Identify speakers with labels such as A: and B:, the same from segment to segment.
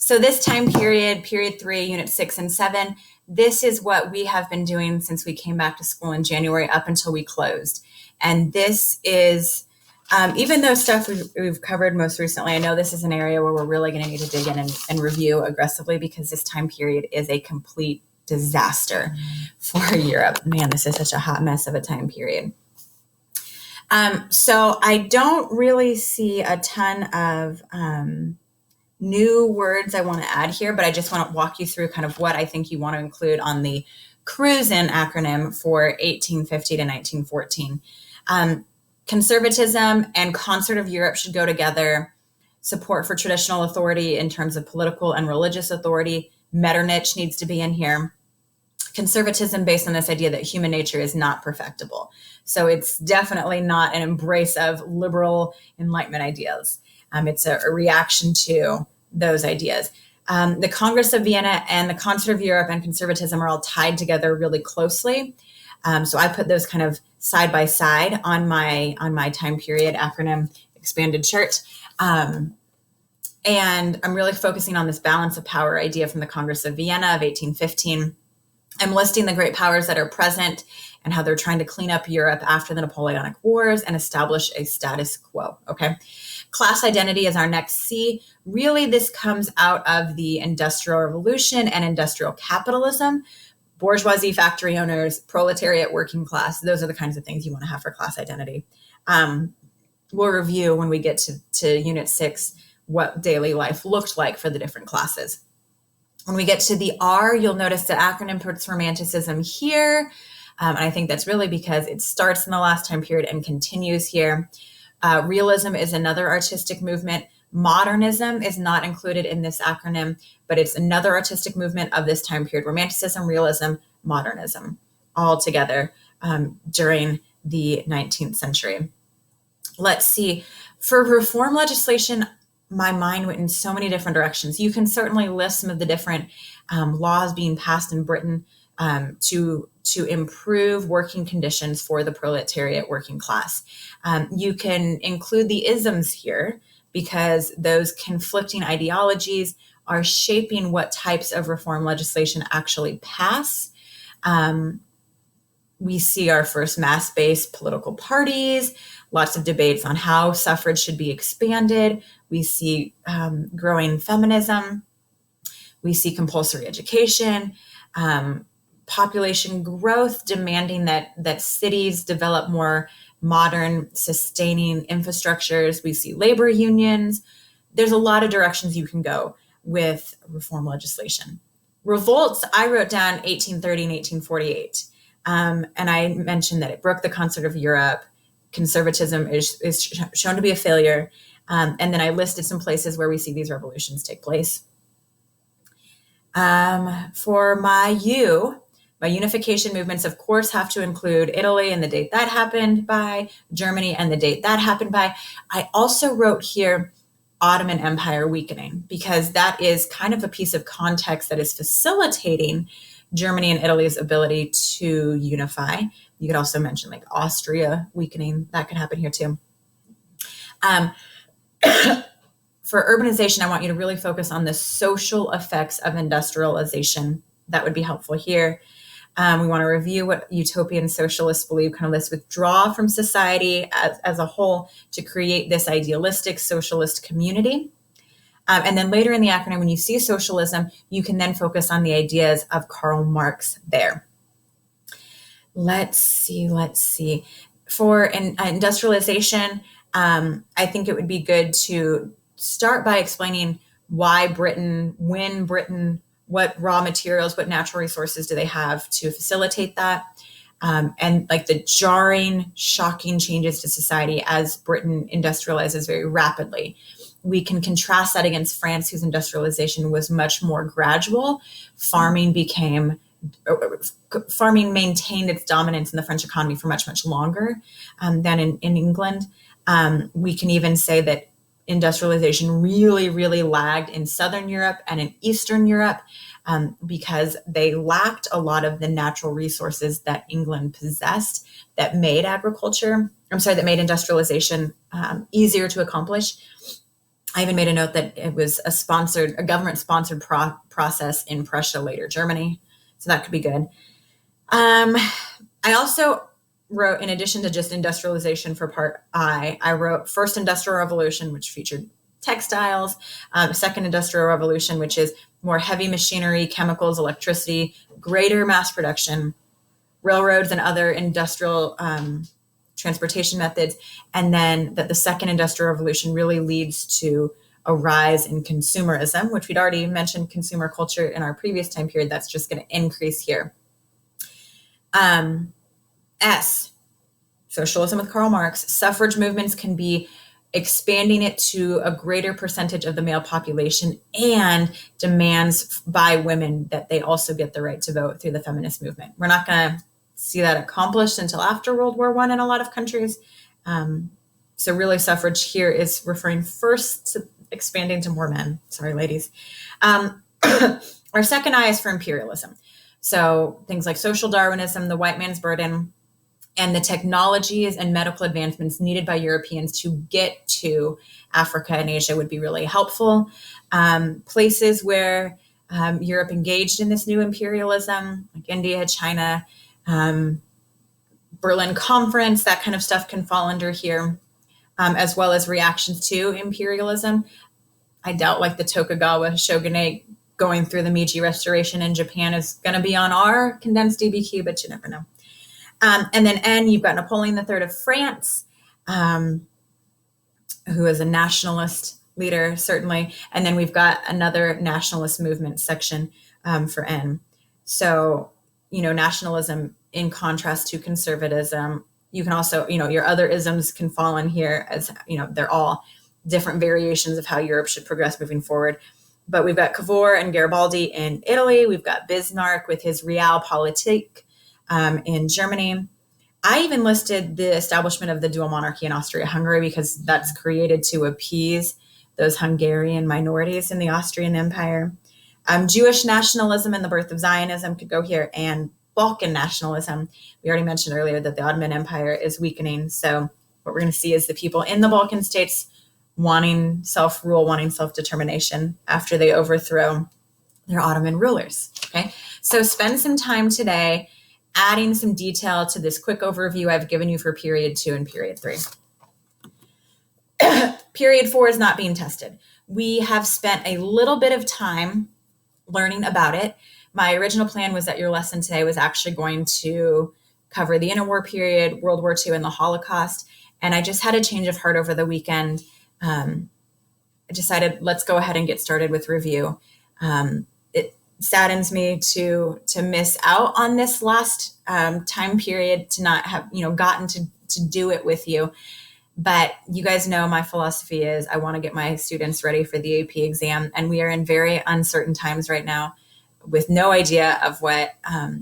A: So this time period, period 3, unit 6 and 7, this is what we have been doing since we came back to school in January up until we closed. And this is, even though stuff we've covered most recently, I know this is an area where we're really going to need to dig in and review aggressively, because this time period is a complete disaster for Europe. Man, this is such a hot mess of a time period. So I don't really see a ton of new words I want to add here, but I just want to walk you through kind of what I think you want to include on the CRUISN acronym for 1850 to 1914. Conservatism and concert of Europe should go together. Support for traditional authority in terms of political and religious authority. Metternich needs to be in here. Conservatism based on this idea that human nature is not perfectible. So it's definitely not an embrace of liberal Enlightenment ideas. It's a reaction to those ideas. The Congress of Vienna and the Concert of Europe and conservatism are all tied together really closely. So I put those kind of side by side on my time period acronym expanded chart. And I'm really focusing on this balance of power idea from the Congress of Vienna of 1815. I'm listing the great powers that are present and how they're trying to clean up Europe after the Napoleonic Wars and establish a status quo. Okay. Class identity is our next C. Really, this comes out of the Industrial Revolution and industrial capitalism. Bourgeoisie, factory owners, proletariat, working class. Those are the kinds of things you want to have for class identity. We'll review when we get to Unit 6 what daily life looked like for the different classes. When we get to the R, you'll notice the acronym puts Romanticism here. And I think that's really because it starts in the last time period and continues here. Realism is another artistic movement. Modernism is not included in this acronym, but it's another artistic movement of this time period. Romanticism, realism, modernism, all together during the 19th century. Let's see. For reform legislation, my mind went in so many different directions. You can certainly list some of the different laws being passed in Britain to improve working conditions for the proletariat working class. You can include the isms here because those conflicting ideologies are shaping what types of reform legislation actually pass. We see our first mass-based political parties, lots of debates on how suffrage should be expanded. We see growing feminism. We see compulsory education, population growth demanding that cities develop more modern, sustaining infrastructures. We see labor unions. There's a lot of directions you can go with reform legislation. Revolts, I wrote down 1830 and 1848. And I mentioned that it broke the concert of Europe. Conservatism is shown to be a failure. And then I listed some places where we see these revolutions take place. For my unification movements, of course, have to include Italy and the date that happened by, Germany and the date that happened by. I also wrote here Ottoman Empire weakening, because that is kind of a piece of context that is facilitating Germany and Italy's ability to unify. You could also mention like Austria weakening. That could happen here too. For urbanization, I want you to really focus on the social effects of industrialization. That would be helpful here. We want to review what utopian socialists believe, kind of let's withdraw from society as a whole to create this idealistic socialist community. And then later in the acronym, when you see socialism, you can then focus on the ideas of Karl Marx there. Let's see. For industrialization, I think it would be good to start by explaining why Britain, when Britain, what raw materials, what natural resources do they have to facilitate that? And like the jarring, shocking changes to society as Britain industrializes very rapidly. We can contrast that against France, whose industrialization was much more gradual. Farming maintained its dominance in the French economy for much, much longer than in England. We can even say that industrialization really, really lagged in Southern Europe and in Eastern Europe because they lacked a lot of the natural resources that England possessed that made industrialization easier to accomplish. I even made a note that it was a government-sponsored process in Prussia, later Germany. So that could be good. I also wrote, in addition to just industrialization for part I wrote First Industrial Revolution, which featured textiles, Second Industrial Revolution, which is more heavy machinery, chemicals, electricity, greater mass production, railroads and other industrial transportation methods, and then that the Second Industrial Revolution really leads to a rise in consumerism, which we'd already mentioned consumer culture in our previous time period. That's just going to increase here. S, socialism with Karl Marx. Suffrage movements can be expanding it to a greater percentage of the male population, and demands by women that they also get the right to vote through the feminist movement. We're not going to see that accomplished until after World War I in a lot of countries. So really suffrage here is referring first to expanding to more men. Sorry, ladies. Our second I is for imperialism. So things like social Darwinism, the white man's burden, and the technologies and medical advancements needed by Europeans to get to Africa and Asia would be really helpful. Places where Europe engaged in this new imperialism, like India, China, Berlin Conference, that kind of stuff can fall under here, as well as reactions to imperialism. I doubt like the Tokugawa shogunate going through the Meiji Restoration in Japan is going to be on our condensed DBQ, but you never know. And then N, you've got Napoleon III of France, who is a nationalist leader, certainly. And then we've got another nationalist movement section for N. So, nationalism in contrast to conservatism. You can also, your other isms can fall in here as, they're all different variations of how Europe should progress moving forward. But we've got Cavour and Garibaldi in Italy. We've got Bismarck with his Realpolitik in Germany. I even listed the establishment of the dual monarchy in Austria-Hungary because that's created to appease those Hungarian minorities in the Austrian Empire. Jewish nationalism and the birth of Zionism could go here, and Balkan nationalism. We already mentioned earlier that the Ottoman Empire is weakening. So what we're going to see is the people in the Balkan states wanting self-rule, wanting self-determination after they overthrow their Ottoman rulers. Okay, so spend some time today adding some detail to this quick overview I've given you for period 2 and period 3. Period 4 is not being tested. We have spent a little bit of time learning about it. My original plan was that your lesson today was actually going to cover the interwar period, World War II, and the Holocaust. And I just had a change of heart over the weekend. I decided let's go ahead and get started with review. It saddens me to miss out on this last time period, to not have gotten to do it with you. But you guys know my philosophy is I want to get my students ready for the AP exam, and we are in very uncertain times right now with no idea of what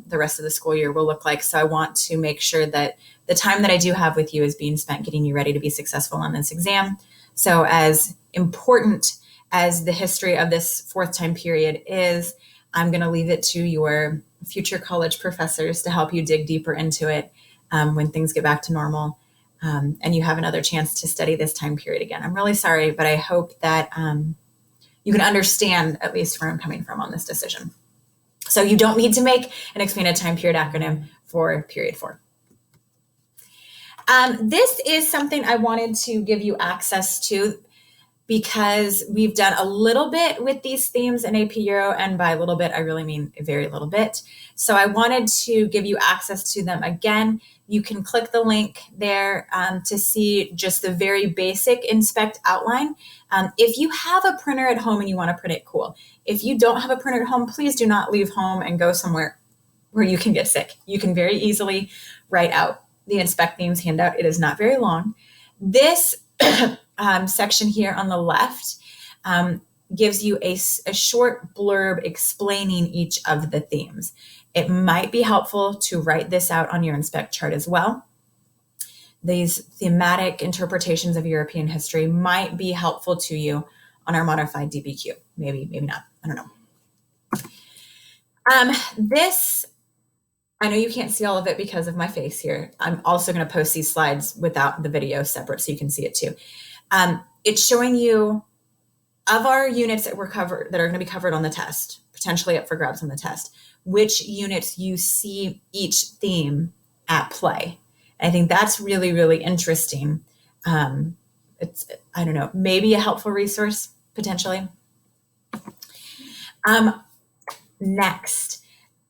A: the rest of the school year will look like. So I want to make sure that the time that I do have with you is being spent getting you ready to be successful on this exam. So as important as the history of this fourth time period is, I'm going to leave it to your future college professors to help you dig deeper into it when things get back to normal. And you have another chance to study this time period again. I'm really sorry, but I hope that you can understand at least where I'm coming from on this decision. So you don't need to make an expanded time period acronym for period 4. This is something I wanted to give you access to because we've done a little bit with these themes in AP Euro, and by a little bit, I really mean a very little bit. So I wanted to give you access to them again. You can click the link there to see just the very basic inspect outline. If you have a printer at home and you want to print it, cool. If you don't have a printer at home, please do not leave home and go somewhere where you can get sick. You can very easily write out the inspect themes handout. It is not very long. This section here on the left gives you a short blurb explaining each of the themes. It might be helpful to write this out on your inspect chart as well. These thematic interpretations of European history might be helpful to you on our modified DBQ. Maybe not. I don't know. This, I know you can't see all of it because of my face here. I'm also going to post these slides without the video separate so you can see it too. It's showing you of our units that that are going to be covered on the test, potentially up for grabs on the test, which units you see each theme at play. And I think that's really, really interesting. It's, I don't know, maybe a helpful resource potentially. Next,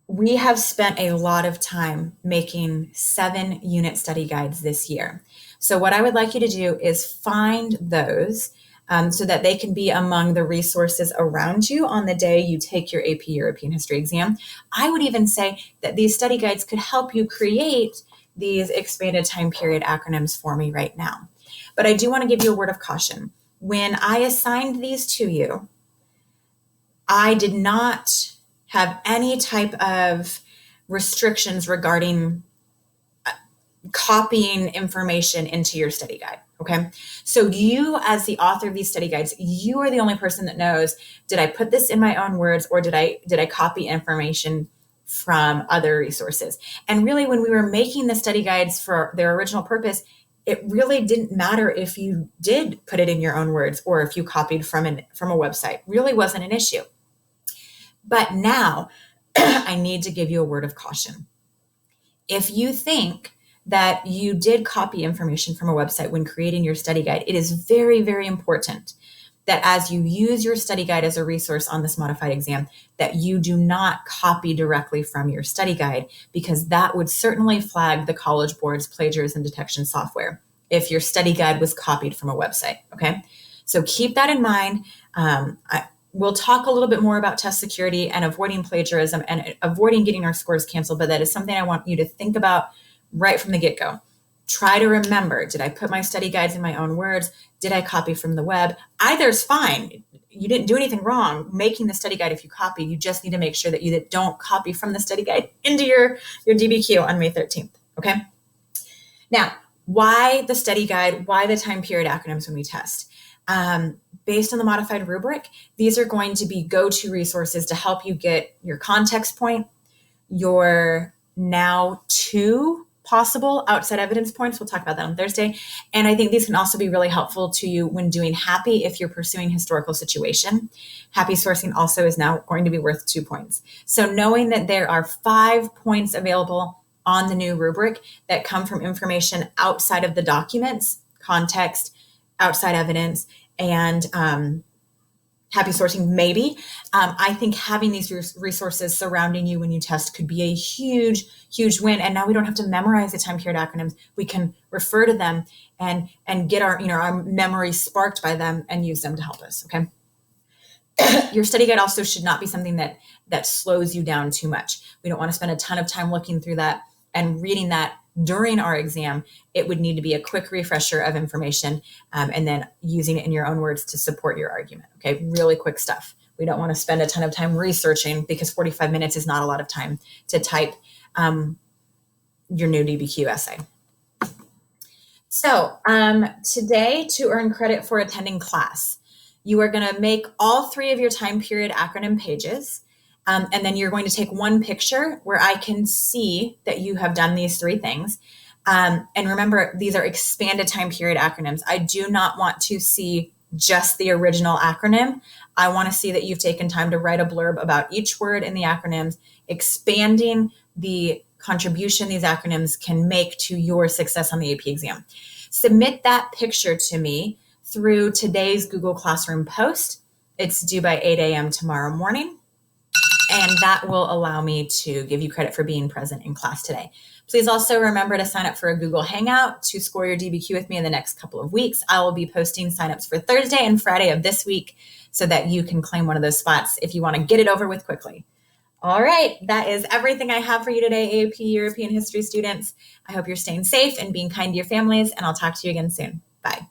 A: we have spent a lot of time making 7-unit study guides this year. So what I would like you to do is find those so that they can be among the resources around you on the day you take your AP European History exam. I would even say that these study guides could help you create these expanded time period acronyms for me right now. But I do want to give you a word of caution. When I assigned these to you, I did not have any type of restrictions regarding copying information into your study guide. Okay. So you, as the author of these study guides, you are the only person that knows, did I put this in my own words, or did I copy information from other resources? And really, when we were making the study guides for their original purpose, it really didn't matter if you did put it in your own words or if you copied from a website. Really wasn't an issue. But now I need to give you a word of caution. If you think that you did copy information from a website when creating your study guide, it is very, very important that as you use your study guide as a resource on this modified exam, that you do not copy directly from your study guide, because that would certainly flag the College Board's plagiarism detection software if your study guide was copied from a website, okay? So keep that in mind. We'll talk a little bit more about test security and avoiding plagiarism and avoiding getting our scores canceled, but that is something I want you to think about right from the get-go. Try to remember, did I put my study guides in my own words? Did I copy from the web? Either is fine. You didn't do anything wrong making the study guide if you copied. You just need to make sure that you don't copy from the study guide into your DBQ on May 13th, okay? Now, why the study guide? Why the time period acronyms when we test? Based on the modified rubric, these are going to be go-to resources to help you get your context point, your now 2 possible outside evidence points. We'll talk about that on Thursday. And I think these can also be really helpful to you when doing HAPI if you're pursuing historical situation. HAPI sourcing also is now going to be worth 2 points. So knowing that there are 5 points available on the new rubric that come from information outside of the documents, context, outside evidence, and HAPI sourcing, maybe. I think having these resources surrounding you when you test could be a huge, huge win. And now we don't have to memorize the time period acronyms. We can refer to them and get our memory sparked by them and use them to help us. Okay. Your study guide also should not be something that slows you down too much. We don't want to spend a ton of time looking through that and reading that during our exam. It would need to be a quick refresher of information and then using it in your own words to support your argument. Okay, really quick stuff. We don't want to spend a ton of time researching, because 45 minutes is not a lot of time to type your new DBQ essay. So today, to earn credit for attending class, you are going to make all 3 of your time period acronym pages. And then you're going to take one picture where I can see that you have done these 3 things. And remember, these are expanded time period acronyms. I do not want to see just the original acronym. I want to see that you've taken time to write a blurb about each word in the acronyms, expanding the contribution these acronyms can make to your success on the AP exam. Submit that picture to me through today's Google Classroom post. It's due by 8 a.m. tomorrow morning. And that will allow me to give you credit for being present in class today. Please also remember to sign up for a Google Hangout to score your DBQ with me in the next couple of weeks. I will be posting signups for Thursday and Friday of this week so that you can claim one of those spots if you want to get it over with quickly. All right, that is everything I have for you today, AP European History students. I hope you're staying safe and being kind to your families, and I'll talk to you again soon. Bye.